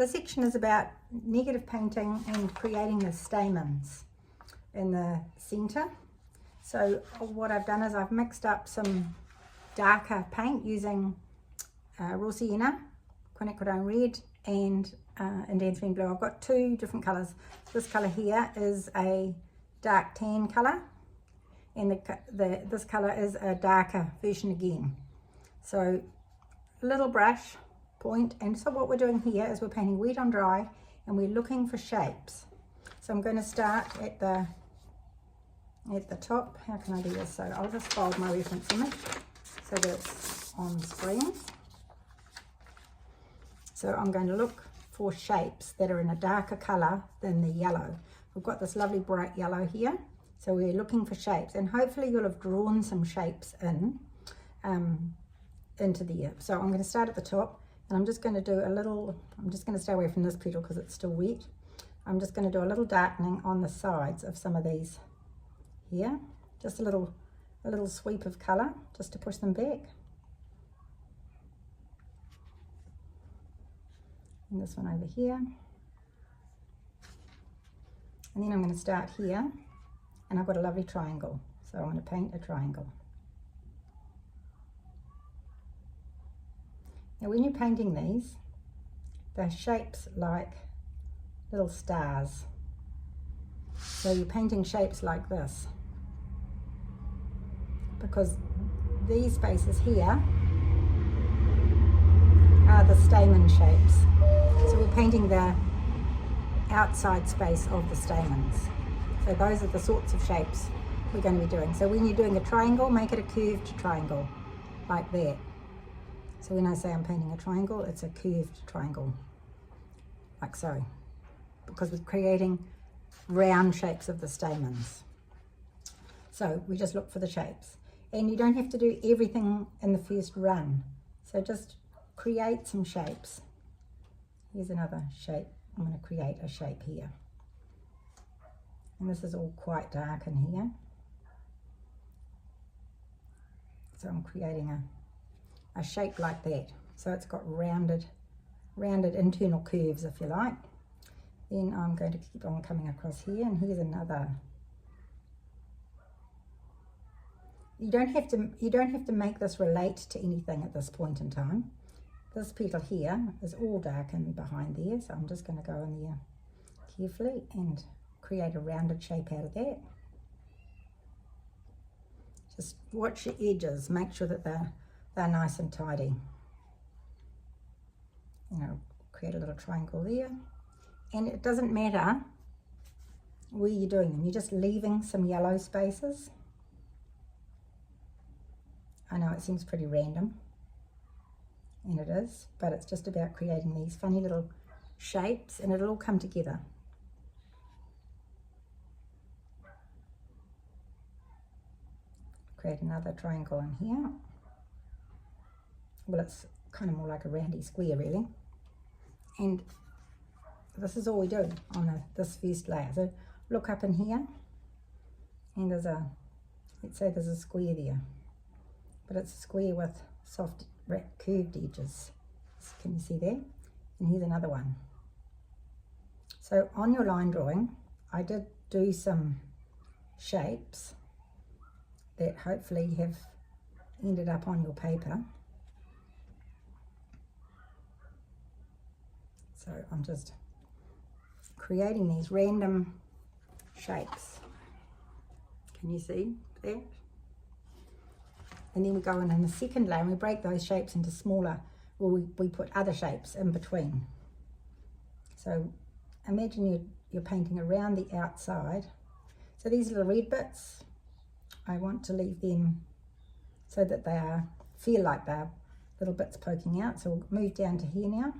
this section is about negative painting and creating the stamens in the center. So what I've done is I've mixed up some darker paint using raw sienna, quinacridone red, and Indanthrene blue. I've got two different colours. This colour here is a dark tan colour, and this colour is a darker version again. So a little brush point, and so what we're doing here is we're painting wet on dry, and we're looking for shapes. So I'm going to start at the top. How can I do this? So I'll just fold my reference image so that it's on screen. So I'm going to look for shapes that are in a darker colour than the yellow. We've got this lovely bright yellow here, so we're looking for shapes, and hopefully you'll have drawn some shapes into there. So I'm going to start at the top, and I'm just going to do a little, I'm just going to stay away from this petal because it's still wet. I'm just going to do a little darkening on the sides of some of these here, just a little sweep of colour just to push them back. And this one over here. And then I'm going to start here, and I've got a lovely triangle. So I'm going to paint a triangle. Now when you're painting these, they're shapes like little stars. So you're painting shapes like this, because these spaces here are the stamen shapes. So we're painting the outside space of the stamens. So those are the sorts of shapes we're going to be doing. So when you're doing a triangle, make it a curved triangle, like that. So when I say I'm painting a triangle, it's a curved triangle, like so, because we're creating round shapes of the stamens. So we just look for the shapes, and you don't have to do everything in the first run. So just create some shapes. Here's another shape. I'm going to create a shape here, and this is all quite dark in here. So I'm creating a shape like that. So it's got rounded internal curves, if you like. Then I'm going to keep on coming across here, and here's another. You don't have to make this relate to anything at this point in time. This petal here is all darkened behind there, so I'm just going to go in there carefully and create a rounded shape out of that. Just watch your edges, make sure that they're nice and tidy. You know, create a little triangle there. And it doesn't matter where you're doing them, you're just leaving some yellow spaces. I know it seems pretty random, and it is, but it's just about creating these funny little shapes, and it'll all come together. Create another triangle in here. Well, it's kind of more like a roundy square really. And this is all we do on this first layer. So look up in here, and there's let's say there's a square there, but it's a square with soft curved edges. Can you see that? And here's another one. So on your line drawing, I did do some shapes that hopefully have ended up on your paper. So I'm just creating these random shapes. Can you see that? And then we go in the second layer and we break those shapes into smaller, or we put other shapes in between. So imagine you're painting around the outside. So these little red bits, I want to leave them so that they feel like they're little bits poking out. So we'll move down to here now.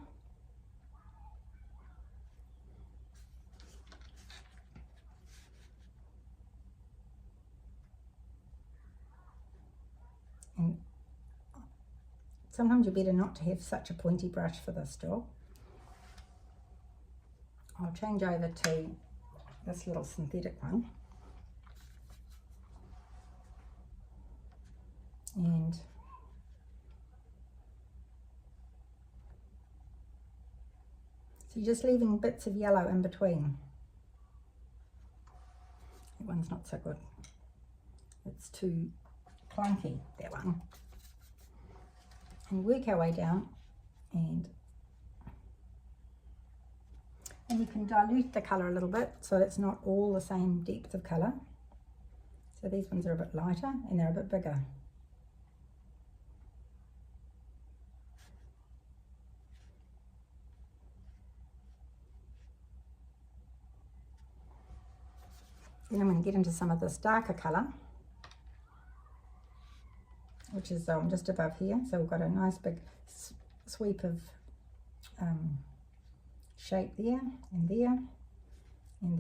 And sometimes you're better not to have such a pointy brush for this job. I'll change over to this little synthetic one. And So you're just leaving bits of yellow in between. That one's not so good. It's too clunky, that one. And work our way down, and you can dilute the colour a little bit so it's not all the same depth of colour. So these ones are a bit lighter and they're a bit bigger. Then I'm going to get into some of this darker colour, which is just above here. So we've got a nice big sweep of shape there, and then I'm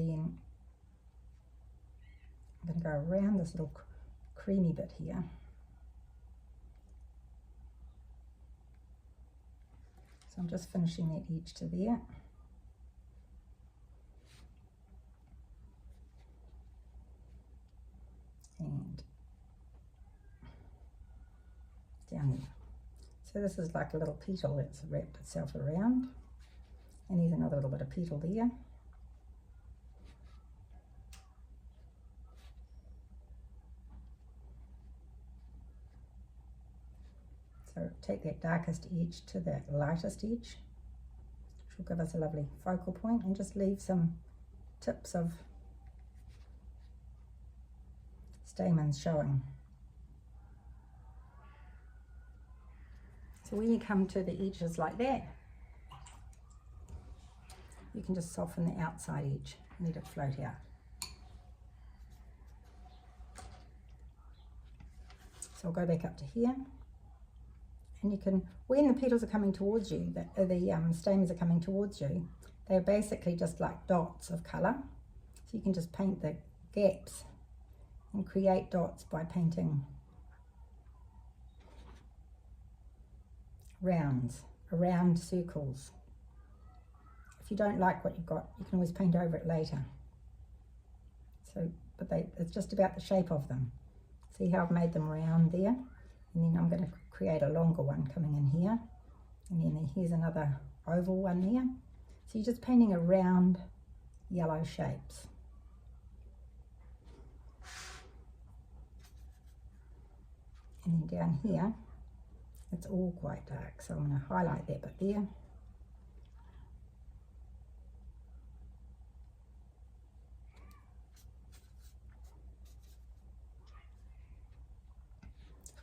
going to go around this little creamy bit here. So I'm just finishing that edge to there. And down there. So this is like a little petal that's wrapped itself around. And here's another little bit of petal there. So take that darkest edge to that lightest edge, which will give us a lovely focal point, and just leave some tips of stamens showing. So when you come to the edges like that, you can just soften the outside edge and let it float out. So I'll go back up to here, and you can, when the petals are coming towards you, the stamens are coming towards you, they're basically just like dots of colour. So you can just paint the gaps and create dots by painting rounds, around circles. If you don't like what you've got, you can always paint over it later. So, but it's just about the shape of them. See how I've made them round there? And then I'm going to create a longer one coming in here. And then here's another oval one there. So you're just painting around yellow shapes. And then down here, it's all quite dark, so I'm going to highlight that bit there.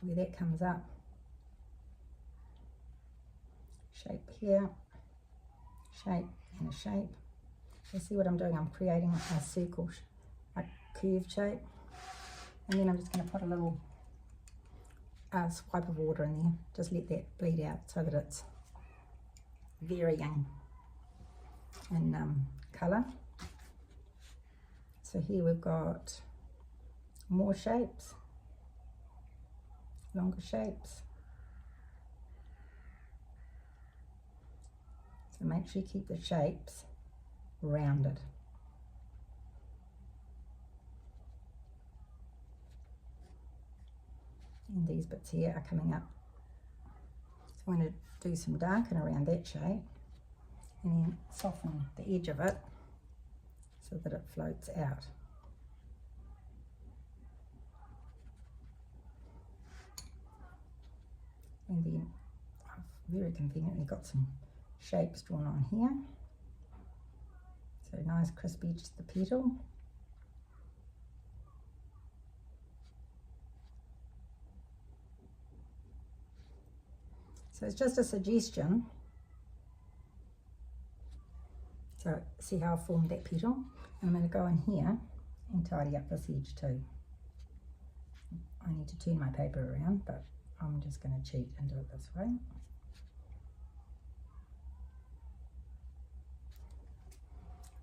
Where that comes up, shape here, shape and a shape. You see what I'm doing? I'm creating a circle, a curved shape, and then I'm just going to put a little swipe of water in there. Just let that bleed out so that it's varying in colour. So here we've got more shapes, longer shapes. So make sure you keep the shapes rounded. And these bits here are coming up. So I'm going to do some darken around that shape and then soften the edge of it so that it floats out. And then I've very conveniently got some shapes drawn on here. So nice crisp edge to the petal. So it's just a suggestion. So see how I formed that petal? And I'm going to go in here and tidy up this edge too. I need to turn my paper around, but I'm just going to cheat and do it this way.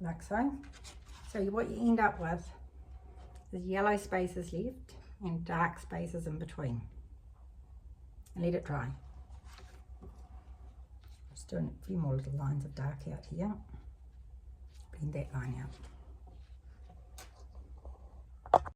Like so. So what you end up with is yellow spaces left and dark spaces in between. And let it dry. Just doing a few more little lines of dark out here. Blend that line out.